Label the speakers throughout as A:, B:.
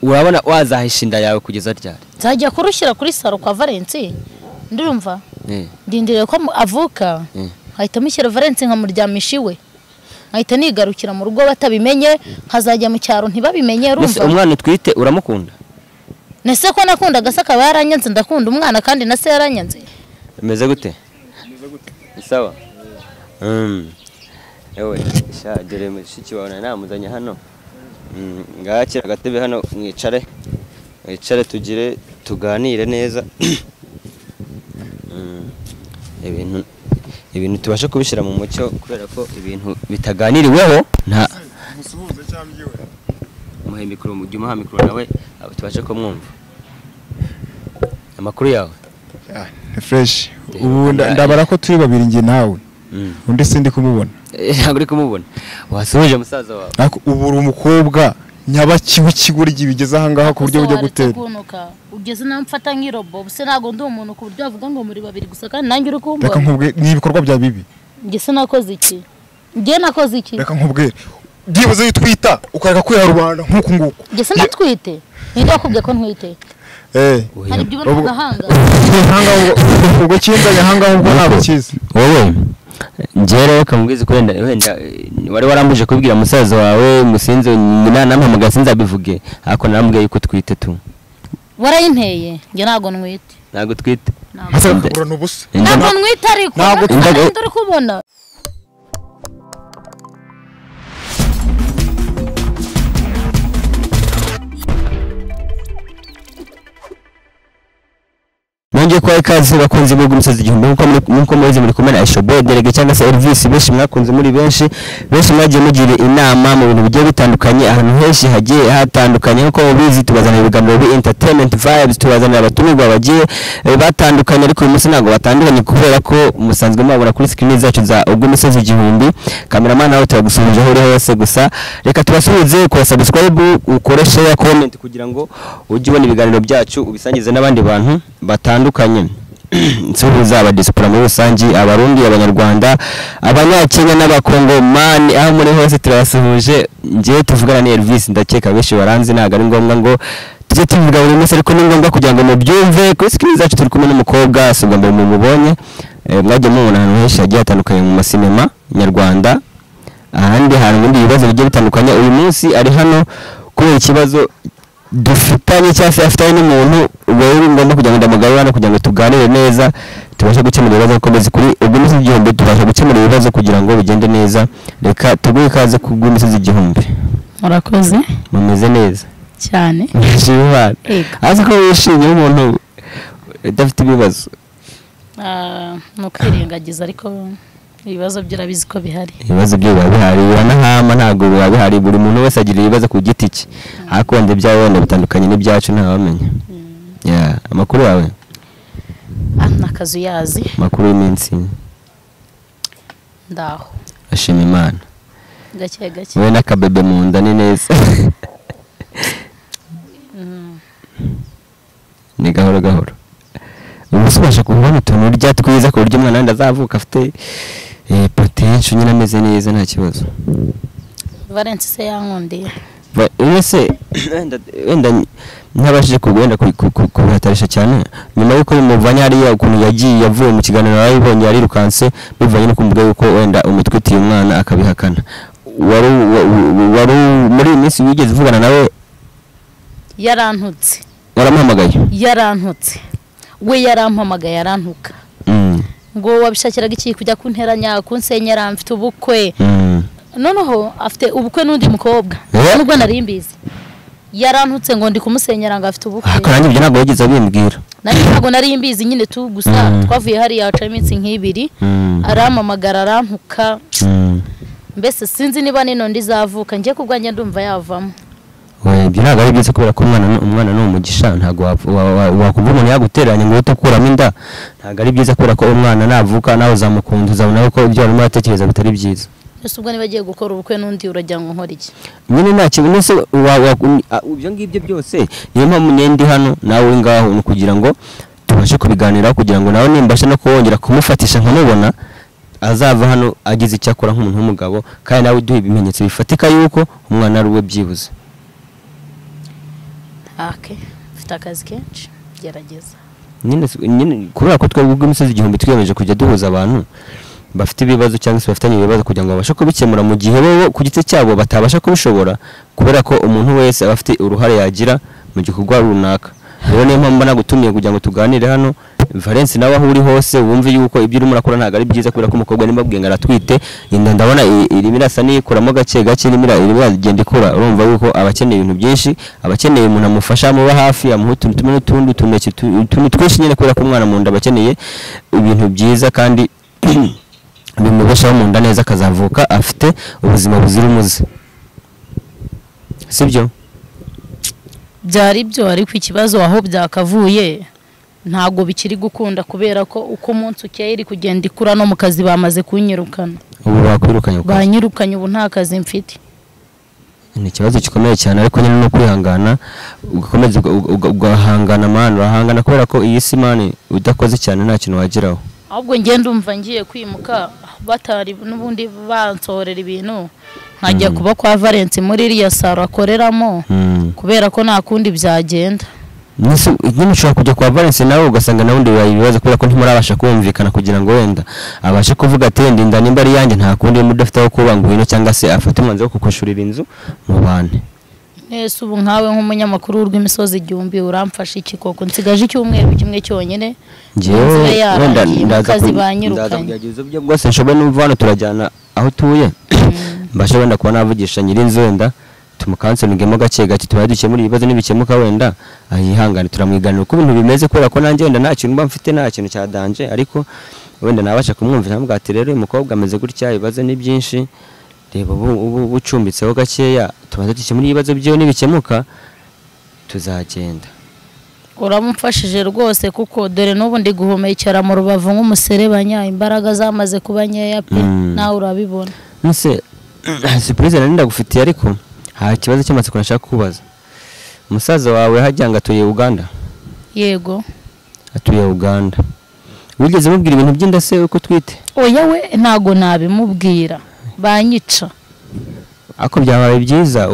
A: urabona wazahisha inda yawe kugeza ryari?
B: Nzajya kurushyira kuri saro kwa Valence ndumva ndindire ko avuka hahita mushyira Valence nkamuryamisha iwe nkahita nigarukira mu rugo batabimenye nkazajya mu cyaro ntibabimenye urumva.
A: Umwana twite uramukunda?
B: Nese ko nakundaga se akaba yaranyanze ndakunda umwana kandi na se yaranyanze.
A: Bimeze gute? Sawa. Ewe dore mushiki wawe namuzanye hano. Ngakira agatebe hano mwicare tugire tuganire neza. Ibintu tubasha kubishira mu mucyo kubera ko ibintu bitaganiriweho nta musuhuza cyambiwe. Muhe mikoro mu gihe mikoro nawe tubashe ko mwumva. Amakuru yawe?
C: Fresh. Ubu ndabara ko turi babiri nge nawe. Undi sindi kumubona.
A: Ntabwo uri kumubona. Wasuje musaza wawe.
C: Ubu uri umukobwa nyabakiwe kigurigi bigeze aha ngaha ku buryo bujya gutera.
B: Ugeze namfata nk'irobo buse nago ndi umuntu ku buryo avuga ngo muri babiri gusa kandi nanjye uri kumbona.
C: Reka nkubwe ni ibikorwa bya bibi.
B: Ngese nakoze iki? Ngiye nakoze iki?
C: Reka nkubwe. Byibuze yitwita ukareka kwiha rubanda nkuko nguko.
B: Ngese natwite. Ninde wakubwiye ko ntwite? Hari ibyo bagahanga.
C: Hanga ubwo cyindanye hanga ubwo ntabwo kizi.
A: Wowe njyewe kamubwize ko wenda wari warambuje kubwira musaza wawe musinze nampamagaye sinzabivuge ako narambwiye yuko twite tu.
B: Warayinteye nge nago nwite.
A: Nago twite.
C: Ntabwo n'ubusa.
B: Nago nwite ariko nago uri kubona.
A: Nongeye kwa ikaze bakunze mu gumisozi igihumbi nkuko muzi muri kumena Eshobo Derege cyangwa se Elvis benshi mwakunze muri benshi mwagiye mugira inama mu bintu bigiye bitandukanye ahantu henshi hagiye hatandukanye nkuko mubizi tubazana ibiganiro bi entertainment vibes tubazana abatumirwa bagiye batandukanye ariko uyu munsi ntago batandukanye kubera ko musanzwe mabona kuri screen zacu za gumisozi igihumbi cameraman nawe turagusubije aho uri hose gusa reka tubasubize ku subscribe ukore share comment kugira ngo ujye ubona ibiganiro byacu ubisangize n'abandi bantu batandukanye nsuhuza abadispora muri rusangi abarundi abanyarwanda abanyakenya n'abakongomani aho muri hose turabasuhuje ngiye tuvugana ni Elvis ndakeka benshi baranzi naga ari ngombwa ngo tujye tuvuga buri munsi ariko ni ngombwa kugira ngo mubyumve kuri screen zacu turi kumwe n'umukobwa subwa mbere mubonye mwagiye mubona ahantu henshi hagiye hatandukanye mu masinema nyarwanda ahandi hari ibindi bibazo bigiye bitandukanye uyu munsi ari hano kubera ikibazo dufitanye cyangwa se afitanye n'umuntu wewe ngomba kugira ngo ndamugabana kugira ngo tuganire neza tubashe gukemura ibibazo komeza kuri ubw'imisozi igihumbi tubashe gukemura ibibazo kugira ngo bigende neza reka tuguye ikaze ku bw'imisozi igihumbi.
B: Murakoze
A: mumeze neza
B: cyane
A: nshimira azi ko wishimye umuntu udafite ibibazo
B: no kwirengagiza ariko ibibazo byarabizi ko bihari
A: ibibazo byo bihari uranahama ntago bihari buri muntu wese agira ibibazo ku giti cye hakonde byawe wenda bitandukanye n'ibyacu ntawamenya amakuru yawe
B: nakazu yazi
A: makuru y'iminsi
B: ndaho
A: ashima Imana
B: gake
A: wowe n'akabebe mu nda ni neza ni gahoro ubusubasha kubona utuntu urya twiza ku buryo umwana ndazavuka afite potential nyine ameze neza nta kibazo.
B: Valence se yankundiye
A: ese wenda ntabashije kugenda kubihatarisha cyane nyuma yuko muvanya hariya ukuntu yagiye yavuye mu kiganiro yaribonye yarirukanse bivanye no kumvuga yuko wenda umutwitiye umwana akabihakana wari muri iyi minsi wigeze uvugana nawe?
B: Yarantutse.
A: Waramuhamagaye?
B: Yarantutse we yarampamagaye yarantuka ngo wabishakiraga iki kujya kunteranya kunsenyera mfite ubukwe noneho afite ubukwe n'undi mukobwa nubwo narimbizi yarantutse ngo ndi kumusenyera ngo afite ubukwe
A: kandi ibyo ntabwo yagize abimbwira
B: ntabwo narimbizi nyine tu gusa twavuye hari yaca iminsi nk'ibiri arampamagara arantuka mbese sinzi niba nino ndizavuka ngiye kubwanjye ndumva yavamo
A: ibyo ntabwo ari byiza kubera ko umwana ni umugisha ntabwo wakumva umuntu yaguteranya ngo uhite ukuramo inda ntabwo ari byiza kubera ko umwana navuka nawe uzamukunda uzabona ko ibyo arimo aratekereza bitari byiza.
B: Ese ubwo niba agiye gukora ubukwe n'undi urajya ngo nkora iki?
A: Nyine nta kintu se ibyo ngibyo byose niyo mpamvu ndi hano nawe uri ngaho ni kugira ngo tubashe kubiganira kugira ngo nawe nimbashe no kongera kumufatisha nkamubona azava hano agize icyo akora nk'umuntu w'umugabo kandi nawe duhe ibimenyetso bifatika yuko umwana ari we byibuze.
B: okay mfite akazi kenshi gerageza
A: nyine kubera ko twebwe ubw'imisozi igihumbi twiyemeje kujya duhuza abantu bafite ibibazo cyangwa se bafitanye ibibazo kugira ngo babashe kubikemura mu gihe bo ku giti cyabo batabasha kubishobora kubera ko umuntu wese aba afite uruhare yagira mu gikorwa runaka. Rero niyo mpamvu nagutumiye kugira ngo tuganire hano Valence nawe aho uri hose wumve yuko ibyo urimo urakora ntabwo ari byiza kubera ko umukobwa nimba bwenga aratwite inda ndabona irimo irasa n'ikuramo gake gake irimo iragenda ikura urumva yuko abakeneye ibintu byinshi abakeneye umuntu amufasha amuba hafi amuha utuntu tumwe n'utundi twinshi nyine kubera ko umwana mu nda abakeneye ibintu byiza kandi bimubeshaho mu nda neza akazavuka afite ubuzima buzira umuze sibyo
B: byari byo ariko ikibazo aho byakavuye ntago bikiri gukunda kubera ko uko umunsi ukeye iri kugenda ikura no mu kazi bamaze kunyirukana.
A: Ubu bakwirukanye
B: banyirukanye ubu nta kazi mfite.
A: Ni ikibazo gikomeye cyane ariko nyine no kwihangana ugakomeza ugahangana man urahangana kubera ko iyi si man udakoze cyane nta kintu wageraho.
B: Ahubwo ngende umva ngiye kwimuka batari n'ubundi bansorera ibintu nkajya kuba kwa Valence muri iriya saro akoreramo kubera ko nta kundi byagenda.
A: Nyine ushobora kujya kwa Valence nawe ugasanga nawe ibibazo kubera ko ntimurabasha kumvikana kugira ngo wenda abashe kuvuga ati ndinda nimba ari yanjye nta kundi mudafite aho kuba ngwino cyangwa se afate umwanzuro wo kukwishurira inzu mu bane.
B: Nese ubu nkawe nk'umunyamakuru w'imisozi igihumbi uramfasha iki koko nsigaje icyumweru kimwe cyonyine
A: ngewe wenda ndaza kugerageza ibyo bwose nshoboye numva hano turajyana aho tuye mbashe wenda kuba navugisha nyirinzu wenda tumukanselingemo gake gake tubaduke muri ibibazo n'ibikemuka wenda ayihangane turamwiganira uko ibintu bimeze kubera ko nanjye wenda nta kintu mba mfite nta kintu cya danje ariko wenda nabasha kumwumvira ntabwo ati rero uyu mukobwa ameze gutya ibibazo ni byinshi reba ubu bucumbitseho gakeya tubanze dukemura ibibazo byo n'ibikemuka tuzagenda.
B: Uramufashije rwose kuko dore n'ubu ndi guhumekera mu rubavu nk'umuserebanya imbaraga zamaze kuba nkeya pe nawe urabibona.
A: Nse surprise nari ndagufitiye ariko ha kibazo cy'amatsiko nashaka kubaza. Umusaza wawe hajyanga atuye Uganda?
B: Yego.
A: Atuye Uganda. Wigeze mubwira ibintu by'inda se uko twite?
B: Oya we ntago nabimubwira. Banyica.
A: Ako byabaye byiza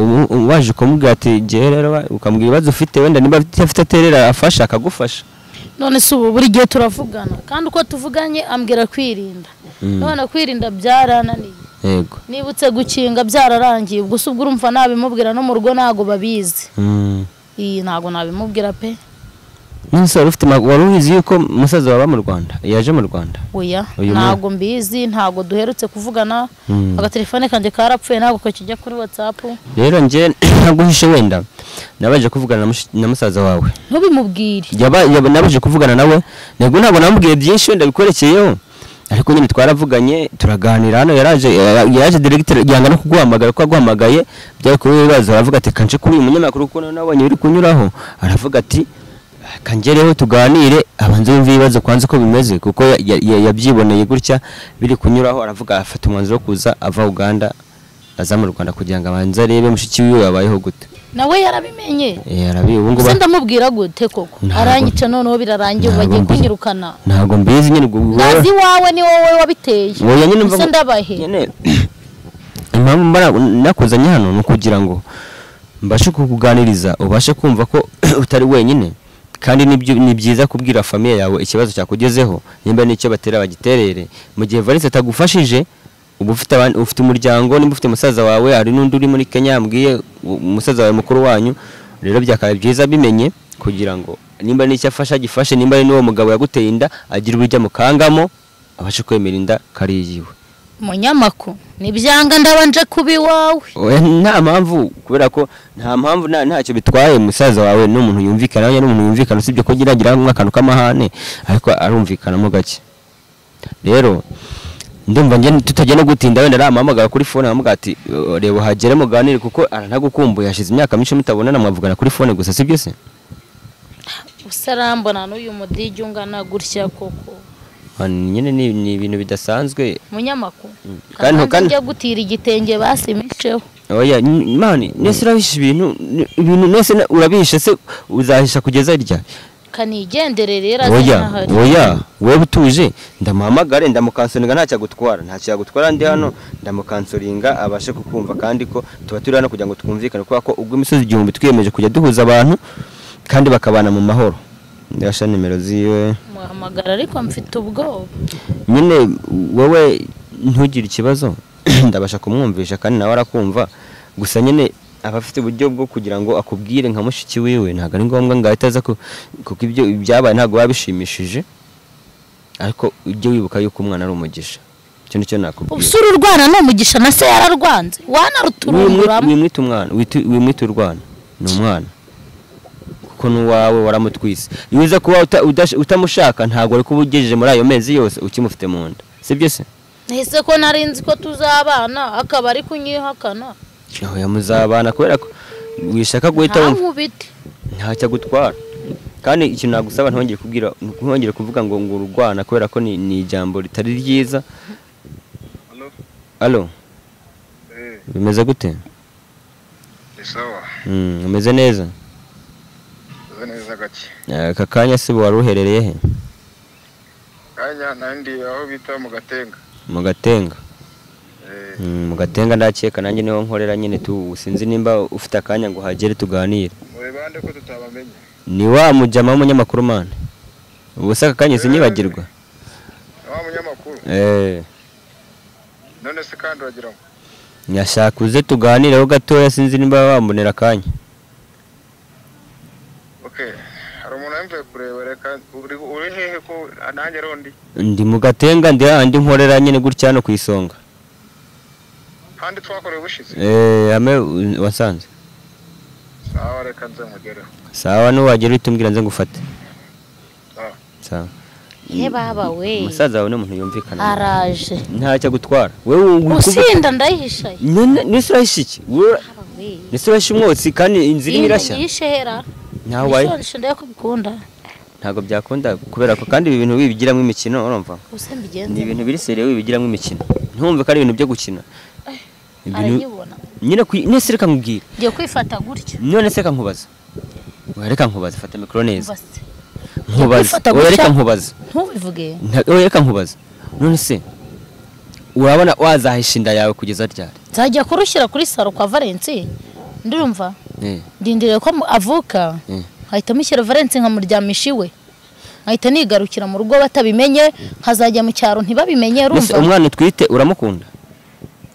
A: waje kumubwira ati je rero ukambwira ibibazo ufite wenda niba afite aterera afasha akagufasha.
B: None se ubu buri gihe turavugana kandi uko tuvuganye ambwira kwirinda. None kwirinda byarananiye.
A: Yego.
B: Nibutse gukinga byararangiye ubwo se ubwo urumva nabimubwira no mu rugo nago babizi. Iyi nago nabimubwira pe.
A: Nse ufite waruhizi yuko musaza baba mu Rwanda yaje mu Rwanda?
B: Oya nago mbizi ntago duherutse kuvugana agatelefone kanje karapfuye nago ko kijya kuri WhatsApp.
A: Rero nje ntaguhishe wenda nabaje kuvugana na musaza wawe.
B: Ntubimubwire.
A: Yaba nabaje kuvugana nawe nego ntabwo namubwiye byinshi wenda bikorekeyeho ariko nyine twaravuganye turaganira hano yaraje director yanga no kuguhamagara ko aguhamagaye byari kuri ibibazo aravuga ati kanje kuri uyu munyamakuru ko nabonye biri kunyuraho aravuga ati kangereho tuganire abanze yumva ibibazo kwanze ko bimeze kuko yabyiboneye gutya biri kunyuraho aravuga afata umwanzuro wo kuza ava Uganda aza mu Rwanda kugira ngo abanze arebe mushiki wiwe yabayeho gute.
B: Nawe yarabimenye.
A: Yarabiye ubu ngo
B: ndamubwira gute koko aranyica noneho birarangiye bagiye kunyirukana.
A: Ntago mbizi nyine
B: nazi wawe ni wowe wabiteye.
A: Oya nyine mva
B: ndabahe.
A: Nyine impamvu mbara nakuzanye hano no kugira ngo mbashe kukuganiriza ubashe kumva ko utari wenyine kandi ni byiza kubwira famille yawe ikibazo cyakugezeho nimba nicyo batera bagiterere mu gihe Valence atagufashije ubu ufite umuryango nimba ufite musaza wawe ari n'undi uri muri Kenya yambwiye umusaza wawe mukuru wanyu rero byakaye byiza bimenye kugira ngo nimba nicyo afasha gifashe nimba ari n'uwo mugabo yaguteye inda agira ubujya mukangamo abashe kwemera inda kariyiwe.
B: Munyamakuru nibyanga ndabanje kubi wawe.
A: Nta mpamvu kubera ko nta mpamvu ntacyo bitwaye musaza wawe n'umuntu yumvikana nawe n'umuntu yumvikana usibye ko gira nk'akantu kamahane ariko arumvikanamo gake. Rero ndumva nge tutajya no gutinda wenda arampamagara kuri phone amuga ati reba hagere muganire kuko aranagukumbuye hashize imyaka myinshi mutabonana mwavugana kuri phone gusa sibyo se?
B: Usarambona n'uyu mudiji ungana gutya koko.
A: Nyine ni ibintu bidasanzwe
B: munyamakuru kandi njya gutira igitenge basimisheho.
A: Oya mani nese urahisha ibintu nese urabihisha se uzahisha kugeza rya
B: kanigendere rero
A: oya wewe utuje ndamuhamagare ndamukansoringa ntacyo gutwara ndi hano ndamukansoringa abashe kukumva kandi ko tuba turi hano kugira ngo twumvikane kuko ubwo imisozi igihumbi twiyemeje kujya duhuza abantu kandi bakabana mu mahoro. Ndasha nimero ziwe
B: muhamagara ariko mfite ubwoba
A: nyine wowe ntugire ikibazo ndabasha kumwumvisha kandi nawe arakumva gusa nyine abafite uburyo bwo kugira ngo akubwire nka mushiki wiwe ntago ari ngombwa ngo ahitaza kuko ibyo byabaye ntago babishimishije ariko ujye wibuka yuko umwana ari umugisha cyo nicyo nakubwira
B: usura urwana no mugisha na se yararwanze wanaruturunguramo
A: wimwita umwana wimwita urwana ni umwana kuko nuwawe waramutwise yiza kuba utamushaka ntago ari kuba ugejeje muri ayo mezi yose ukimufite mu nda sibyo se
B: ese ko narinzi ko tuzabana akaba ari kunyihakana
A: aho yamuzabana kubera ko wishaka guhita ntacyo gutwara kandi ikintu nagusaba ntongere kuvuga ngo urwana kubera ko ni ijambo ritari ryiza. Allo bimeze gute?
D: Sawa
A: umeze neza
D: gake
A: aka kanya se wari uherereye he?
D: kanya nandi aho bita mu Gatenga
A: mu Gatenga ndakeka nanjye niho nkorera nyine tu sinzi nimba ufite akanya ngo hagere tuganire.
D: Bande ko tutabamenye
A: ni wa mujama w'umunyamakuru mane ubuse aka kanya sinyibagirwa
D: wa munyamakuru none se kandi wagira ngo
A: nyashaka uze tuganireho gatoya sinzi nimba bambonera akanya.
D: Okay hari umuntu yamvuye kureba reka uri hehe ko nanjye rondi
A: ndi mu Gatenga ndi handi nkorera nyine gutya no kwisonga
D: handi twakoreye bushize
A: ame wasanze
D: sawa reka nze mugereho
A: sawa no wagera utumbwira nze ngufate sawa
B: baba we
A: musaza wawe n'umuntu yumvikana
B: araje
A: ntacyo gutwara wewe
B: usinda ndayihisha
A: nisirashiki nisirashi umwotsi kandi inzira irashya
B: yishera
A: ntaho waye
B: kubikunda
A: ntago byakunda kubera ko kandi ibi bintu bibigiramo imikino urumva ni ibintu biri seriye bibigiramo imikino ntumve ko ari ibintu byo gukina nyine nese reka nkubwire
B: ngiye kwifata gutyo
A: none se kankubaza reka nkubaza fata mikro neza reka nkubaza
B: ntubivuge
A: reka nkubaza none se urabona wazahisha inda yawe kugeza ryari
B: nzajya kurushyira kuri saro kwa Valence ndumva ndindire ko avuka hahita mushyira Valence nkamuryamisha iwe nkahita nigarukira mu rugo batabimenye nkazajya mu cyaro ntibabimenye urumva
A: umwana utwite uramukunda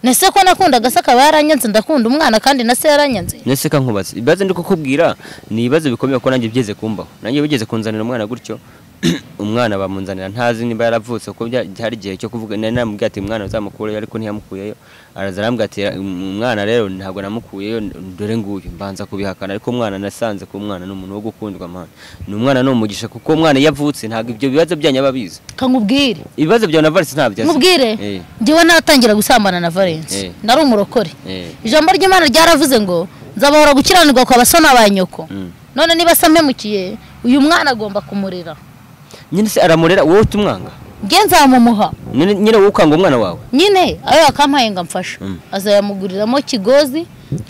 B: nese ko nakundaga se akaba yaranyanze ndakunda umwana kandi na se yaranyanze
A: nese kankubaza ibaze ndi kukubwira ni ibibazo bikomeye ko nanjye byeze kumbaho nanjye bigeze kunzanira umwana gutyo umwana bamunzanira ntazi niba yaravutse kuko byari gihe cyo kuvuga namubwiye ati umwana uzamukureyo ariko ntiyamukuyeyo arazarambwa ati umwana rero ntabwo namukuyeyo dore nguyu mbanza kubihakana ariko umwana nasanze ko umwana n'umuntu wo gukundwa man ni umwana n'umugisha kuko umwana yavutse ntabwo ibyo bibazo byanya babizi
B: kankubwire
A: ibibazo bya na Valence ntabyo
B: nkubwire ndiwe natangira gusambana na Valence nari umurokore ijambo ry'Imana ryaravuze ngo nzabahora gukiranirwa kwa basona ba nyoko none niba sampemukiye uyu mwana agomba kumurera
A: nyine se aramurera wowe utumwanga
B: genza mumuha
A: nyine wowe ukanga umwana wawe
B: nyine ayo akampaye ngamfasha azayamuguriramo kigozi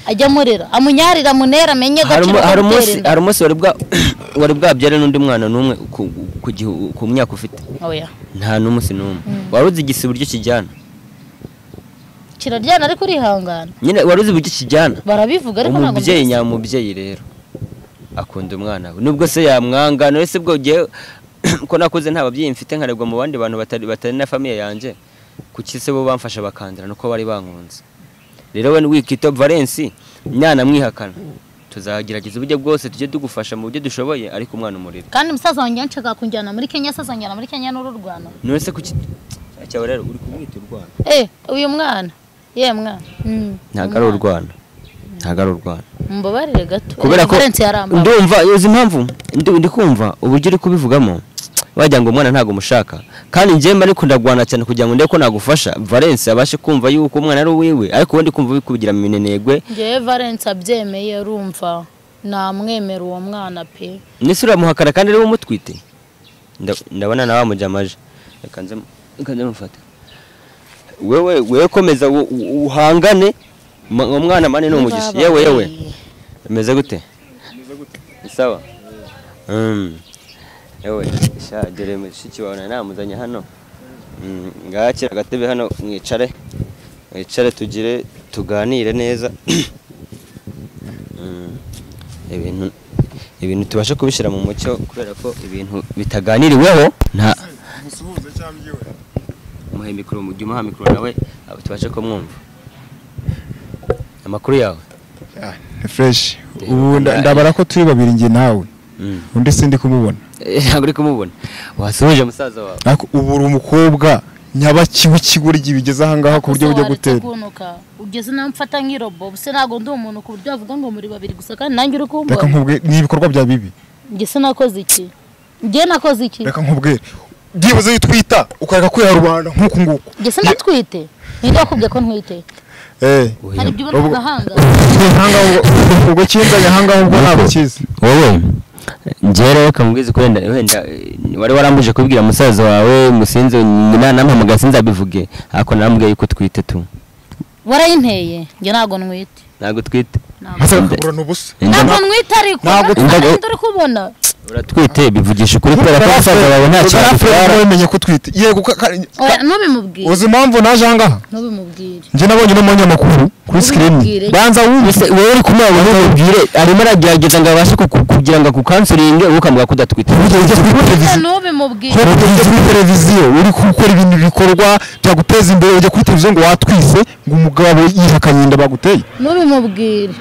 B: ajya murera amunyarira munera amenye gaciro
A: hari umunsi wari bwabyare n'undi mwana n'umwe ku myaka ufite
B: oya
A: nta n'umunsi n'umwe wari uzi igisi buryo kijyana
B: kiraryana ariko urihangana
A: nyine wari uzi buryo kijyana
B: barabivuga ariko ntabwo
A: umubyeyi nyamubyeyi rero akunda umwana we nubwo se yamwanga none se bwo gihe ko nakuze nta babyeyi mfite nkarebwa mu bandi bantu batari na famille yanjye kuki se bo bamfasha bakandira nuko bari bankunze rero we wikito Valence nyana mwihakana tuzagerageza uburyo bwose tujye tugufasha mu buryo dushoboye ariko umwana umurira
B: kandi musaza wanjye nshaka kunjyana muri Kenya sazanjyana muri Kenya n'uru Rwanda
A: none se kuki cyawe rero uri kumwita urwana
B: uyu mwana mwana
A: ntago ari urwana ntago ari urwana
B: mbabarire gato
A: kubera ko ndumva uzi impamvu ndi kumva uburyo uri kubivugamo wagira ngo umwana ntago mushaka kandi njye mba nikunda gwana cyane kugira ngo ndeko ko nagufasha Valence abashe kumva yuko umwana ari uwiwe ariko wondi kumva bikubigira mu minenegwe
B: njye Valence abyemeye urumva namwemera uwo mwana pe
A: nisi uramuhakara kandi ari umutwite ndabona nawe amujamaje reka nze mufata wewe komeza uhangane umwana mane n'umugisha yewe bimeze gute sawa yewe shagere mushiki wawe namuzanye hano ngakira agatebe hano mwicare tuganire neza ibintu tubashe kubishira mu mucyo kubera ko ibintu bitaganiriweho nta
C: musuhuze cyambiwe
A: muhe mikoro mu gihe umuha mikoro nawe tubashe ko mwumva amakuru yawe
C: fresh ubu ndabara ko turi babiri nge nawe undi sindi kumubona
A: ntabwo uri kumubona wasuhuje musaza wawe
C: ariko ubu uri umukobwa nyabakiwe ikigoryi bigeze aha ngaha ku buryo bujya gutera
B: ugeze nawe mfata nk'irobo buse ntago ndi umuntu ku buryo bavuga ngo muri babiri gusa kandi nanjye uri kumbona
C: reka nkubwire ni ibikorwa bya bibi
B: ngese nakoze iki ngiye nakoze iki
C: reka nkubwire byibuze witwita ukareka kwiha rubanda nk'uku nguku
B: ngese natwite ninde wakubwiye ko ntwite hari ibyo ubona gahanga
C: ubwo kinzanye hanga ubwo ntabwo kizi
A: wowe njye rero kamubwize ko wenda wari warambuje kubwira musaza wawe musinze nampamagaye sinzabivuge ariko narambwiye yuko twite tu
B: warayinteye njye ntago ntwite
A: ntago twite
C: hasakura n'ubusa
B: ntago ntwite ariko ntago uri kubona
A: uratwite bivugisha ukuri kubera ko musaza wawe nta
C: cyatwara umenye ko twite yego
B: ntubimubwire
C: uzi impamvu naje aha ngaha
B: ntubimubwire
C: njye nabonye n'umunyamakuru kuri screen banza wumvise
A: wowe uri kumubona ntubibwire arimo aragerageza ngo abashe kugira ngo akukansuringe wowe ukamuga ko udatwite
B: ntubimubwire
C: kuri televiziyo uri gukora ibintu bikorwa byaguteza imbere ujya kuri televiziyo ngo watwise ngo umugabo yihakanye inda baguteye
B: ntubimubwire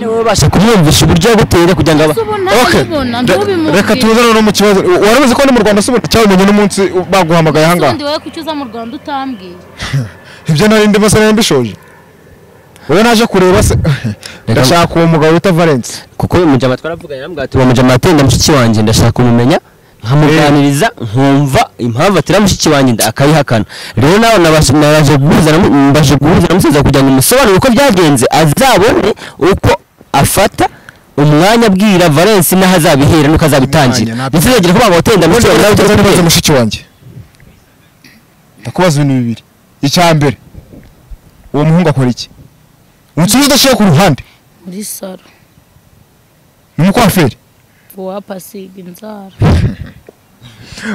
A: wowe ubasha kumwumvisha uburyo yaguteye kugira ngo
C: reka tuzane no mu kibazo warabizi ko no mu Rwanda subona cyamenye n'umunsi baguhamagaye aha ngaha
B: undi wowe kucyuza mu Rwanda utambwiye
C: ibyo nari ndimo se mbishoje wowe naje kureba se ndashaka uwo mugabo wita Valence
A: kuko uyu mujama twaravuganye namubwira ati uwo mujama atenda mushiki wanjye ndashaka kumumenya nkamuganiriza nkumva impamvu atira mushiki wanjye akayihakana rero nawe nabaje guhuza na musaza kugira ngo umusobanurire uko byagenze azabone uko afata umwanya abwira Valence naho azabihera nuko azabitangira ndetse yagira ko bamutenda
C: mushiki wanjye ndakubaza ibintu bibiri icya mbere uwo muhungu akora iki umucuruzi udashyira ku ruhande
B: muri saro
C: ni umukwaferi
B: wapasiga inzara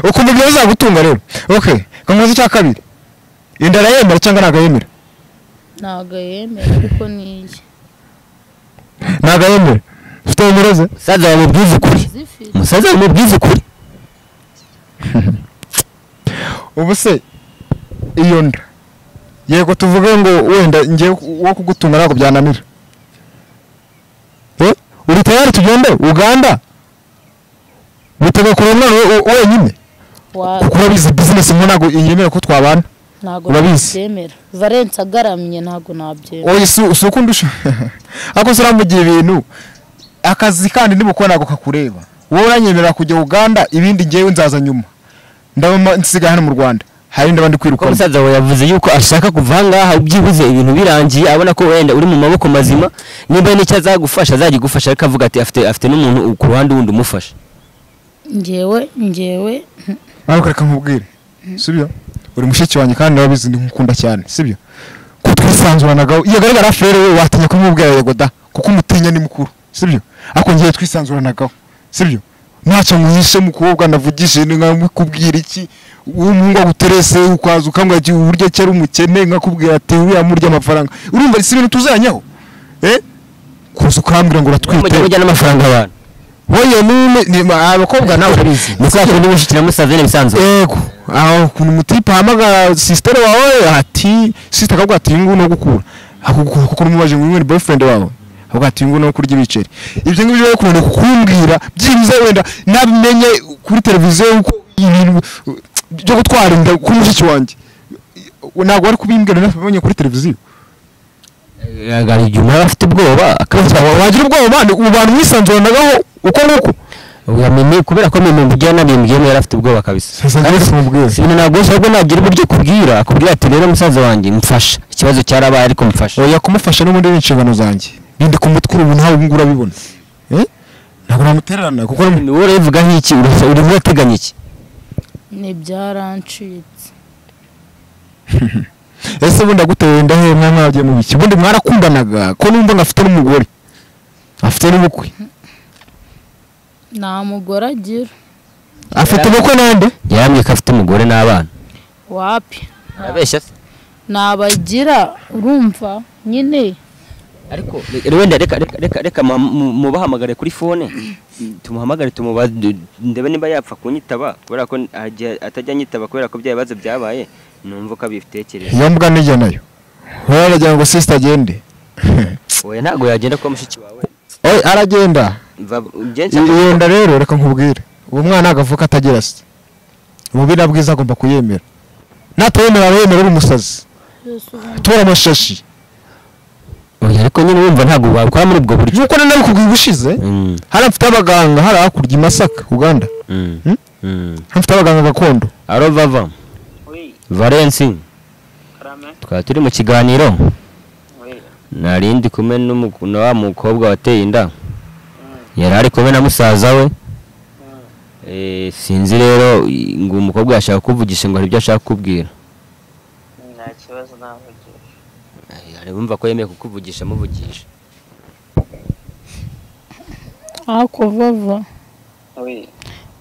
C: uko umubyeyi uzagutunga rero okay kamubaza icya kabiri inda arayemera cyangwa ntabwo ayemera
B: ntabwo yemera ariko niye
C: ntabwo ayemera ufite umuroze
A: musaza wamubwiza ukuri musaza wamubwiza ukuri
C: ubu se iyo nda yego tuvuge ngo wenda ngiye wo kugutunga ntabwo byananira uri tayari tugende Uganda bitega kurona wenyine kuko urabizi business mo ntabwo yemera ko twabana
B: ntabwo nabyemera Valence agaramye ntabwo nabyemera
C: oya si uko ndusha ako siramugiye ibintu akazi kandi ndibukora ntabwo kakureba wowe uranyemera kujya Uganda ibindi ngewe nzaza nyuma ndabama nsiga hano mu Rwanda hari ndabandi kwiruka
A: umusaza we yavuze yuko ashaka kuva ngaha ubyibuze ibintu birangiye abona ko wenda uri mu maboko mazima nimba n'icyo azagufasha azagigufasha ariko avuga ati afite n'umuntu ku ruhande wundi umufasha
B: njyewe
C: ariko reka nkubwire sibyo uri mushiki wanjye kandi nababizi ndikunda cyane sibyo ko twisanzuranagaho iyo garagara fere we watinya kumubwira yego da kuko umutinya ni mukuru sibyo ako ngiye twisanzuranagaho sibyo ntacyo muhishe mukobwa navugishe nkakubwira iki umuhungu aguterese ukwaza ukamwajya uburyo cyari umukene nkakubwira ati uriya murya amafaranga urumva si ibintu tuzanyaho kuza ukambwira ngo uratwite
A: mujya n'amafaranga abantu
C: wowe ni abakobwa nawe urabizi
A: niko n'ubushikira musaza ne bisanzwe
C: yego aho kuntu mutipa hamagara sister wawe ati sister akabwa ati ngo no gukura kuko umubaje ngo ni boyfriend wawe ahubwo ati ngo no kurya ibiceri ibyo ngibyo rero kuntu kukumbwira byibuze wenda nabimenye kuri televiziyo uko ibintu byo gutwara inda kuri mushiki wanjye ntabwo ari kubimbwira nabonye kuri televiziyo
A: yagari igihe afite ubwoba akavuga
C: wagira ubwoba abantu mwisanzuranagaho uko nuko
A: uyamenye kubera ko mu bujyana bimbwiye yari afite ubwoba kabisa sinzi ntabwo ahubwo nagira uburyo akubwira ati rero musaza wanjye mfasha ikibazo cyarabaye ariko mfasha
C: oya kumufasha n'ubundi n'inshingano zanjye bindi kumutwura ubu ntawe ngura bibona ntabwo namutererana kuko
A: ni wowe uvuga nk'iki urimo uteganya iki
B: ni byarancitse
C: ese bundi aguteye ndahe mwagiye mu biki bundi mwarakundanaga ko numva ngafite n'umugore afite n'ubukwe
B: nta mugore agira
C: afite ubukwe nande
A: yaramye ko afite umugore n'abana
B: wapi
A: arabeshya se
B: nabagira urumva nyine
A: ariko wenda reka mubahamagare kuri phone tumuhamagare tumubaze ndebe niba yapfa kunyitaba kubera ko atajya nyitaba kubera ko byabaze byabaye numva ko abifitekereza
C: iyo mbwa nijye nayo waragira ngo sister agende
A: oya ntago yagenda kwa mushiki wawe
C: oya aragenda yenda rero reka nkubwire uwo mwana agavuka atagira se ubu nabwiza agomba kuyemera natayemera yemera uri umusazi tora amashashi
A: oya ariko nyine wumva ntago wakora muri ubwo buryo
C: nuko nari kubwiye ubushize hari mfite abaganga hari hakurya i Masaka Uganda mfite abaganga gakondo
A: aro vava Valence twari turi mu kiganiro narindi kumwe n'umukuno wa mukobwa wateye inda yari ari kumwe na musaza we sinzi rero ngo umukobwa yashaka kuvugisha ngo hari ibyo ashaka kubwira
E: nta kibazo navugisha
A: ari bumva ko yemeye kukuvugisha muvugisha
B: ako vava
E: oui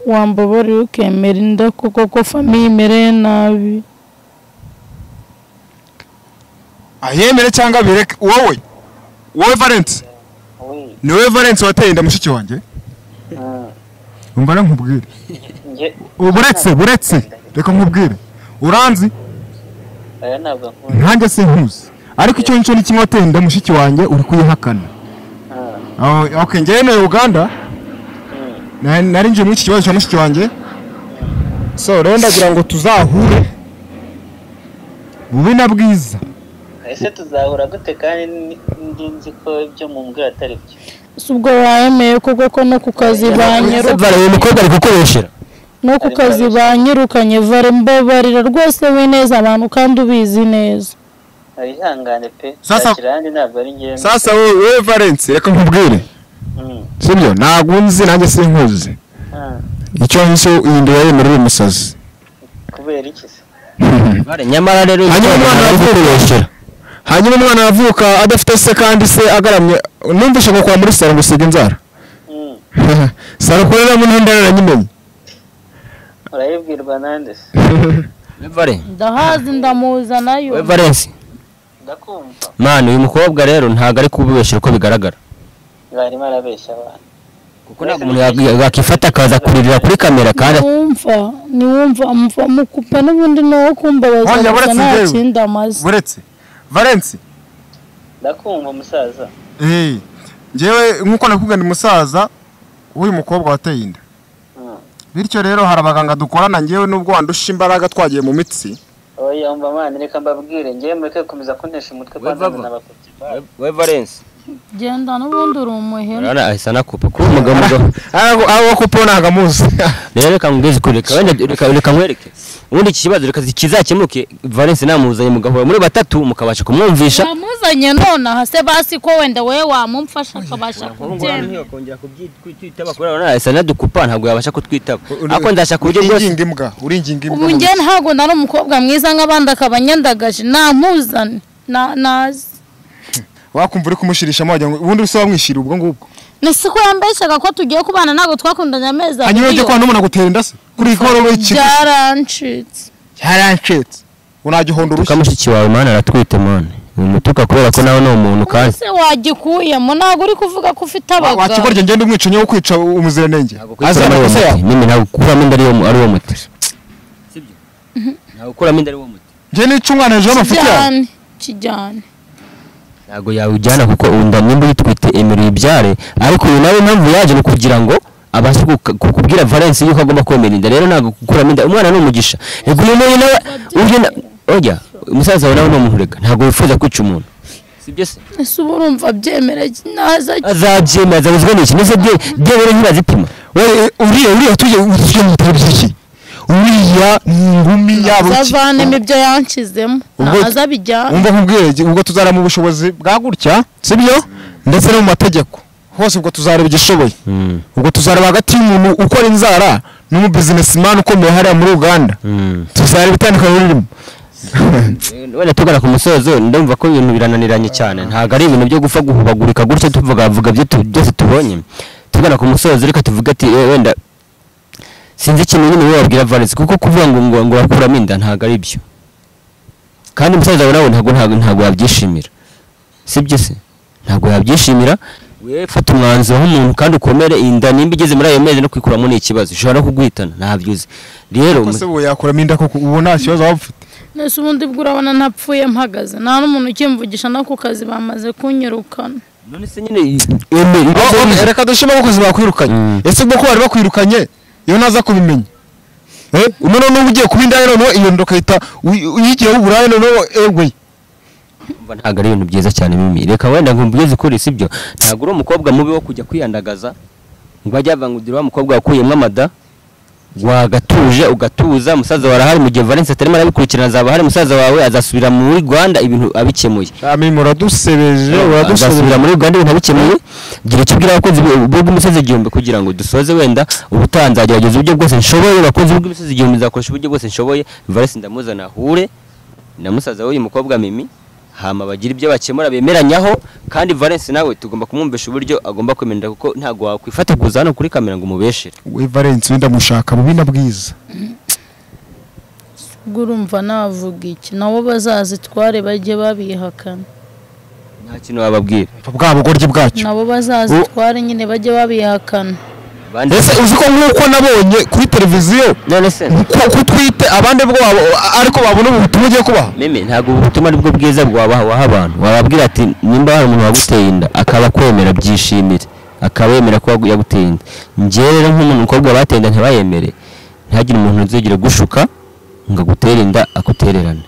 B: wambabariye ukemera inda kuko famiye imereye nabi
C: ayemere cyangwa bireke wowe Valence
E: oui
C: ni wowe Valence wateye inda mushiki wanjye umva nkubwire
E: nge
C: buretse reka nkubwire uranzi
E: aya ntabwo nkunda
C: nkanjye se nkuzi ariko icyo nicyo ni kimwe wateye inda mushiki wanjye uri kuyihakana okay njyewe na Uganda nari nje muri iki kibazo cya mushiki wanjye so rero ndagira ngo tuzahure bubi na bwiza
E: ese tuzahura gute kandi ndinzi ko ibyo mumbwira atari byo
B: subwo wayemeye kuko no ku kazi banyiruka
A: uyu mukobwa ari kukoresha
B: no ku kazi banyirukanye vare mbabarira rwose wineza abantu kandi ubizi neza
E: arihangane pe
C: Sasa-
E: kirandi ntabwo ari ngewe
C: sasa wowe Valence reka nkubwire sibyo ntabwo nzi nanjye sinkuzi icyo nzi iyindi yayemera uri umusazi
E: kubera iki se
A: nyamara rero
C: hanyuma umwana aravuka adafite se kandi se agaramye numvishe ko kwa muri salo gusiga inzara salo koreramo n'indara nanyimenye
E: urayibwirwa nande se
B: ndahazi ndamuza nayo
A: Valence
E: ndakumva
A: mwana uyu mukobwa rero ntago ari kububeshya uko bigaragara
E: barimo arabeshya abantu
A: kuko ntabwo umuntu yakifata akaza kuririra kuri kamera kandi
B: niwumva mva mukupa n'ubundi no kumbabaza gusa nta kindi amaze
C: buretse Valence
E: ndakumva umusaza
C: njyewe nk'uko nakubwiye ni musaza w'uyu mukobwa wateye inda bityo rero hari abaganga dukorana njyewe n'ubwo wandusha imbaraga twagiye mu mitsi
E: oya umva mwana reka mbabwire ngewe mureke gukomeza kuntesha umutwe kwanza n'abakozi
A: we Valence
B: genda n'ubundi uri umuhemu
A: urana ahisa nakupa ko umugabo
C: abo kupo nagamuzi
A: rero reka ngeze kureka reka nkwereke ubundi iki kibazo reka kizakemuke Valence namuzanye mugahura muri batatu mukabasha kumwumvisha
B: wamuzanye none hase basi ko wenda wewe wamumfasha akabasha kubyemera
A: kongera kubyitaba kubera urana ahisa nadukupa ntabwo yabasha kutwitaba ako ndashaka uburyo bwose
C: uringinga imbwa
B: ubu njye ntabwo nari umukobwa mwiza nk'abandi akabanyandagaje namuzane nazi
C: wakumva uri kumushirisha wagira ngo ubundi usaba mwishira ubwo ngubwo
B: nisi ko yambeshaga ko tugiye kubana ntabwo twakundanye amezi
C: hanyuma ujye kwa n'umuntu agutera inda se kuri ikoro w'iki
B: byarancitse
C: unagihonda urushyi
A: kamushiki wawe mana aratwite mone umutuka kubera ko nawe ni umuntu kandi
B: se wagikuyemo ntabwo uri kuvuga ko ufite abagabo
C: wakigorye ngende umwicanyi wo kwica umuziranenge
A: azira amakosa yawe mimi ntabwo kuramo inda ari wo muti sibyo ntabwo kuramo inda ari wo muti
C: njye nica umwana hejuru y'amafuti yawe
B: kijyane
A: ntabwo yawujyana kuko unda nimba uyitwite emeruye ibyare ariko uyu nawe impamvu yaje ni kugira ngo abashe kukubwira Valence yuko agomba kwemera inda rero ntabwo gukuramo inda umwana ni umugisha yego uyu nawe ugenda ojya umusaza wawe nawe ni umuntu rega ntabwo wifuza kwica umuntu sibyo se
B: ese ubu urumva byemera naza
A: azabyemeza bizwe n'iki nese byewe ntibazipima
C: uriya tujye mu bitaro by'iki uriya ngumi yabo
B: azavanemo ibyo yanshizemo azabijyana
C: umva nkubwire ubwo tuzara mu bushobozi bwa gutya sibyo ndetse no mu mategeko hose ubwo tuzareba igishoboye ubwo tuzareba hagati y'umuntu ukora inzara n'umu businessman ukomeye hariya muri Uganda tuzareba itandukanye ririmo
A: wenda tugana ku musozo ndumva ko ibintu birananiranye cyane ntabwo ari ibintu byo gupfa guhubagurika gutya tuvuga byose tubonye tugana ku musozo reka tuvuga ati wenda sinzi ikintu nyine wabwira Valence kuko kuvuga ngo wakuramo inda ntabwo ari byo kandi umusaza wawe nawe ntabwo yabyishimira sibyo se ntabwo yabyishimira. We fata umwanzuro nk'umuntu kandi ukomere, inda nimba igeze muri ayo mezi no kwikuramo ni ikibazo ushobora kuguhitana ntabyo uzi. Rero
C: ese ubu yakuramo inda koko ubu nta kibazo waba ufite?
B: nese ubundi bwo urabona ntapfuye mpagaze nta n'umuntu ukimvugisha no ku kazi bamaze kunyirukana.
A: none se nyine
C: reka dushima ko kazi bakwirukanye. Ese bwo ko bari bakwirukanye iyo naza kubimenya umuntu n'ubu ugiye kuba indaya noneho iyo ndoka ihita uyigiye w'uburayi noneho ewe
A: ntabwo ari ibintu byiza cyane Mimi. Reka wenda nkumbwize ukuri sibyo, ntabwo uri umukobwa mubi wo kujya kwiyandagaza ngo ajya avangudira wa mukobwa wakuyemo amada wagatuje ugatuza. Musaza warahari mu gihe Valence atarimo arabikurikirana, azaba hari musaza wawe azasubira muri Rwanda ibintu abikemuye.
C: Mimi uradusebeje
A: azasubira muri Rwanda ibintu abikemuye. Gira icyo ubwira abakozi b'umusozi igihumbi kugira ngo dusoze wenda ubutaha nzagerageza uburyo bwose nshoboye. Abakozi b'umusozi igihumbi nzakoresha uburyo bwose nshoboye Valence ndamuzana ahure na musaza w'uyu mukobwa Mimi, hama bagira ibyo bakemura bemeranyaho. Kandi Valence nawe tugomba kumwumvisha uburyo agomba kwemerera, kuko ntago wakwifata kuza hano kuri kamera ngo umubeshere.
C: we Valence wenda mushaka bubi na bwiza.
B: Urumva navuga iki nabo bazazitware bajye babihakana.
A: Nta kintu wababwira
C: bwa bugoryi bwacyo.
B: Nabo bazazitware nyine bajye babihakana.
C: Ese uzi ko nk'uko nabonye kuri televiziyo
A: none se
C: ko twite abandi bwo ariko babona ubutumwa ugiye kubaha.
A: Meme ntabwo ubutumwa aribwo bwiza bwabaha waha abantu. Wababwira ati nimba hari umuntu waguteye inda akaba kwemera byishimire, akabemera ko yaguteye inda. Njye rero nk'umuntu umukobwa bateye inda ntibayemere, ntihagire umuntu uzigera gushuka ngo agutere inda akutererane.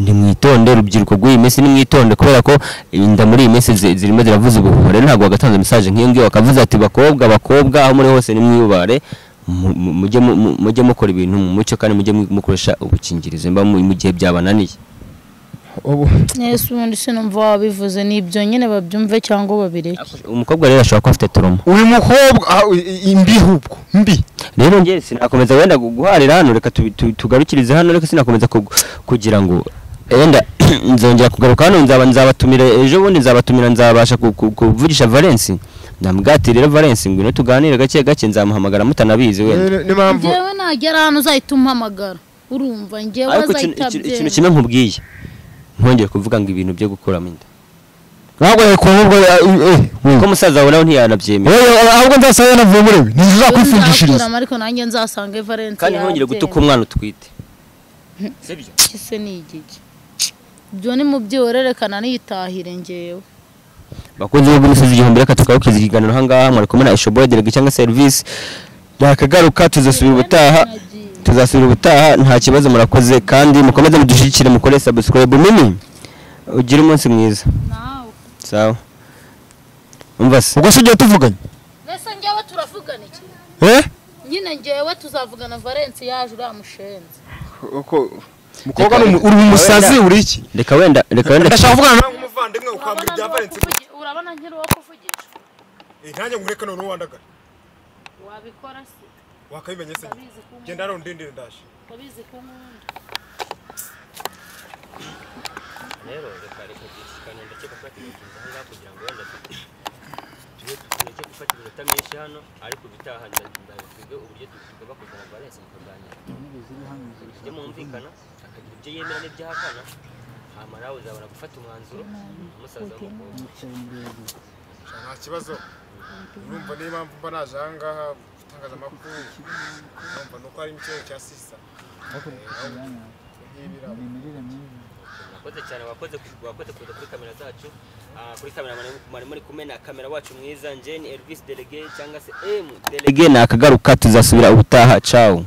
A: Ni mwitonde rubyiruko rw'iyi minsi, ni mwitonde kubera ko inda muri iyi minsi zirimo ziravuza ubuhuha. Rero ntabwo wagatanze message nk'iyo ngiyo wakavuze ati bakobwa aho muri hose ni mwiyubare, mujye mukora ibintu mu mucyo kandi mujye mukoresha ubukingirizo mba mu gihe byabananiye.
B: Yesu ubundi sinumva wabivuze nibyo nyine babyumve cyangwa babireke.
A: Umukobwa rero ashobora kuba afite trauma.
C: Uyu mukobwa imbi hubwo mbi.
A: Rero njye sinakomeza wenda guharira hano, reka tugarukirize hano, reka sinakomeza kugira ngo wenda nzongera kugaruka hano nzabatumira ejo bundi, nzabatumira nzabasha kuvugisha Valence. Ndamugati rero Valence ngwino tuganire gake nzamuhamagara mutanabizi wenda.
B: Njyewe nagera hano uzahita umpamagara urumva njyewe azayitabye.
A: Ikintu kimwe nkubwiye ntongere kuvuga ngo ibintu byo gukuramo inda.
C: Ntabwo yakubwo
A: ko musaza wawe nawe ntiyanabyemera.
C: Ahubwo nzasaba navuye muri we ntizakwifungishiriza.
B: Ariko nanjye nzasange Valence
A: kandi ntongere gutuka umwana utwite. Sibyo
B: kise ni igiki byo ni mu byorerekana nitahire ngewe.
A: Bakunze b'umusozi igihumbi, reka tukarukiza ikiganiro hangaha mwari kumwe na Ishoboye Delege cyangwa service yakagaruka. Tuzasubira ubutaha nta kibazo. Murakoze kandi mukomeze mudushyigikire, mukore subscribe. Mimi ugira umunsi mwiza. Sawa umva se
C: ubwo se ugiye tuvuganye.
B: Mbese njyewe turavugana iki? Nyine njyewe tuzavugana Valence yaje uramushenze
C: uko mukobwa uri umusazi uri iki?
A: Reka wenda
C: ndashaka kuvugana nawe nk'umuvandimwe ukambira ibya Valence.
B: Urabona nkiri wo kuvugisha
C: ntanjye ngureka none wandagara
B: wabikora se
C: wakabimenye se genda rero ndindire ndaje
B: kabizi ko nkunda.
A: rero reka gishikana ndakeka ko tugize hanga kugira ngo wenda tujye gufata iminota myinshi hano, ariko bitaha ndabifige uburyo tugomba kuzana Valence mukaganira. Tujye mumvikana akagira ibyo yemera n'ibyo ahakana, hama nawe uzabona gufata umwanzuro umusaza w'umukobwa.
C: nta kibazo. urumva niba mba naje aha ngaha gutangaza amakuru, urumva nuko ari imicyo cya sisa.
A: Wakoze cyane, wakoze kuza kuri kamera zacu. Kuri kamera muri kumena kamera wacu mwiza Jane Elvis Delege cyangwa se M Delege. Nakagaruka tuzasubira ubutaha. Ciao.